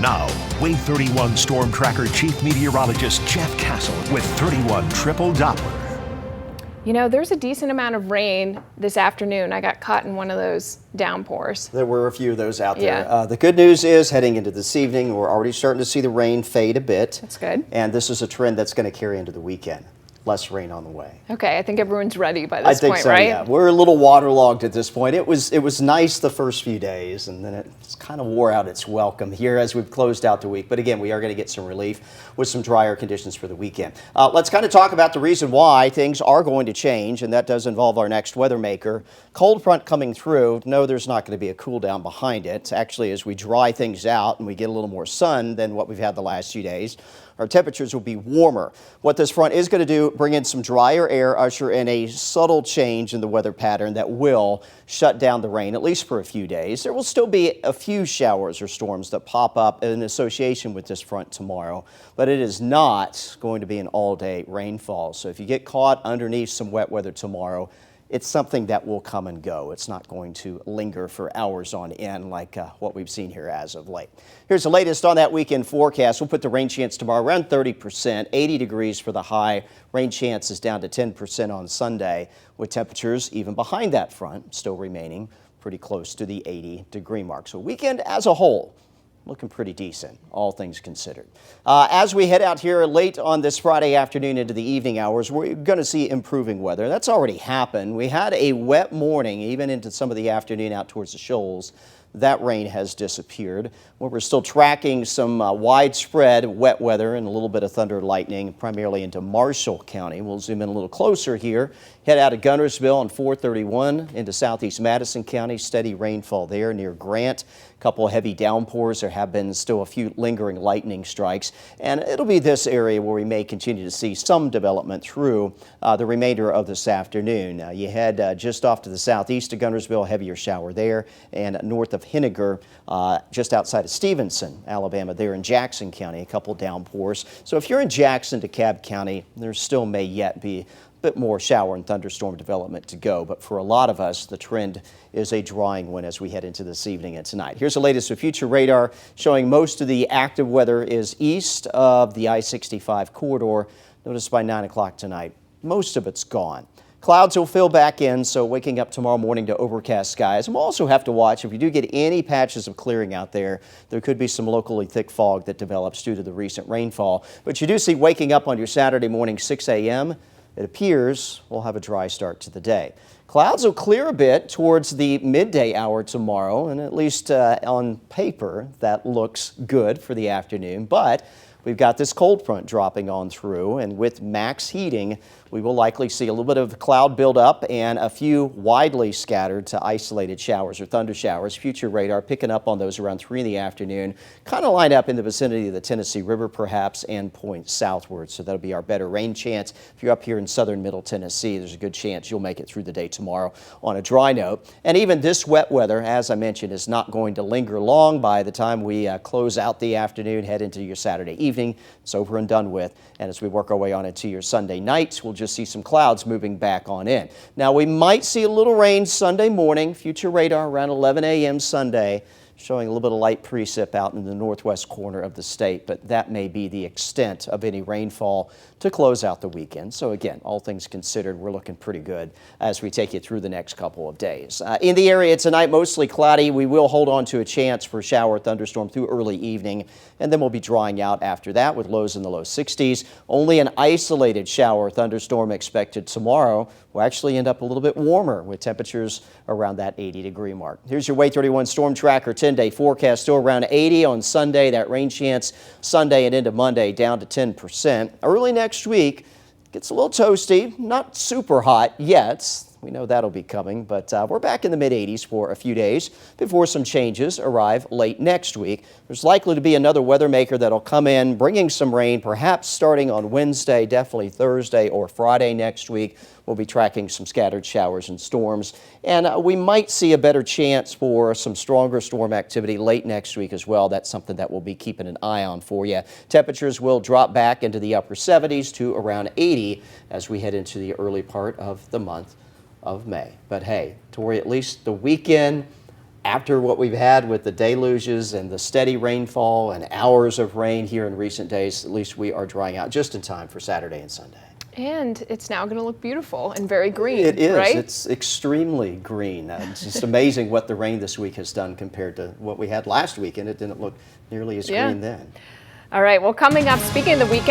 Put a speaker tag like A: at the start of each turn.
A: Now, Wave 31 Storm Tracker Chief Meteorologist Jeff Castle with 31 Triple Doppler.
B: You know, there's a decent amount of rain this afternoon. I got caught in one of those downpours.
C: There were a few of those out there.
B: Yeah.
C: The good news is heading into this evening, we're already starting to see the rain fade a bit.
B: That's good.
C: And this is a trend that's going to carry into the weekend. Less rain on the way.
B: Okay, I think everyone's ready by this point,
C: I think so,
B: right?
C: yeah. We're a little waterlogged at this point. It was nice the first few days, and then it's kind of wore out its welcome here as we've closed out the week. But again, we are going to get some relief with some drier conditions for the weekend. Let's kind of talk about the reason why things are going to change, and that does involve our next weather maker. Cold front coming through. No, there's not going to be a cool down behind it. Actually, as we dry things out and we get a little more sun than what we've had the last few days, our temperatures will be warmer. What this front is going to do, bring in some drier air, usher in a subtle change in the weather pattern that will shut down the rain, at least for a few days. There will still be a few showers or storms that pop up in association with this front tomorrow, but it is not going to be an all-day rainfall. So if you get caught underneath some wet weather tomorrow, it's something that will come and go. It's not going to linger for hours on end like what we've seen here as of late. Here's the latest on that weekend forecast. We'll put the rain chance tomorrow around 30%, 80 degrees for the high. Rain chance is down to 10% on Sunday, with temperatures even behind that front still remaining pretty close to the 80-degree mark. So weekend as a whole, looking pretty decent, all things considered. As we head out here late on this Friday afternoon into the evening hours, we're going to see improving weather. That's already happened. We had a wet morning, even into some of the afternoon out towards the shoals. That rain has disappeared. Well, we're still tracking some widespread wet weather and a little bit of thunder and lightning, primarily into Marshall County. We'll zoom in a little closer here. Head out of Guntersville on 431 into southeast Madison County. Steady rainfall there near Grant. A couple of heavy downpours. There have been still a few lingering lightning strikes. And it'll be this area where we may continue to see some development through the remainder of this afternoon. You head just off to the southeast of Guntersville, heavier shower there, and north of Henniger, just outside of Stevenson, Alabama, there in Jackson County, a couple downpours. So if you're in Jackson, DeKalb County, there still may yet be a bit more shower and thunderstorm development to go, but for a lot of us, the trend is a drying one as we head into this evening and tonight. Here's the latest with future radar showing most of the active weather is east of the I-65 corridor. Notice by 9 o'clock tonight, most of it's gone. Clouds will fill back in, so waking up tomorrow morning to overcast skies. And we'll also have to watch if you do get any patches of clearing out there. There could be some locally thick fog that develops due to the recent rainfall. But you do see waking up on your Saturday morning 6 a.m. It appears we'll have a dry start to the day. Clouds will clear a bit towards the midday hour tomorrow, and at least on paper, that looks good for the afternoon. But we've got this cold front dropping on through, and with max heating, we will likely see a little bit of cloud buildup and a few widely scattered to isolated showers or thunder showers. Future radar picking up on those around 3 in the afternoon, kind of lined up in the vicinity of the Tennessee River perhaps and point southward. So that'll be our better rain chance. If you're up here in southern middle Tennessee, there's a good chance you'll make it through the day tomorrow on a dry note. And even this wet weather, as I mentioned, is not going to linger long. By the time we close out the afternoon, head into your Saturday evening, it's over and done with. And as we work our way on into your Sunday nights, we'll just see some clouds moving back on in. Now, we might see a little rain Sunday morning. Future radar around 11 a.m. Sunday, showing a little bit of light precip out in the northwest corner of the state, but that may be the extent of any rainfall to close out the weekend. So again, all things considered, we're looking pretty good as we take you through the next couple of days. In the area tonight, mostly cloudy. We will hold on to a chance for shower thunderstorm through early evening, and then we'll be drying out after that with lows in the low 60s. Only an isolated shower thunderstorm expected tomorrow. We'll actually end up a little bit warmer with temperatures around that 80-degree mark. Here's your Wave 31 Storm Tracker 10-day forecast. Still around 80 on Sunday. That rain chance Sunday and into Monday down to 10%. Early next week gets a little toasty, not super hot yet. We know that'll be coming, but we're back in the mid-80s for a few days before some changes arrive late next week. There's likely to be another weather maker that'll come in, bringing some rain, perhaps starting on Wednesday, definitely Thursday or Friday next week. We'll be tracking some scattered showers and storms, and we might see a better chance for some stronger storm activity late next week as well. That's something that we'll be keeping an eye on for you. Temperatures will drop back into the upper 70s to around 80 as we head into the early part of the month of May. But hey, Tori, at least the weekend after what we've had with the deluges and the steady rainfall and hours of rain here in recent days, at least we are drying out just in time for Saturday and Sunday.
B: And it's now going to look beautiful and very green,
C: It is.
B: right?
C: It's extremely green. It's just amazing what the rain this week has done compared to what we had last week, and it didn't look nearly as green then.
B: All right, well, coming up, speaking of the weekend,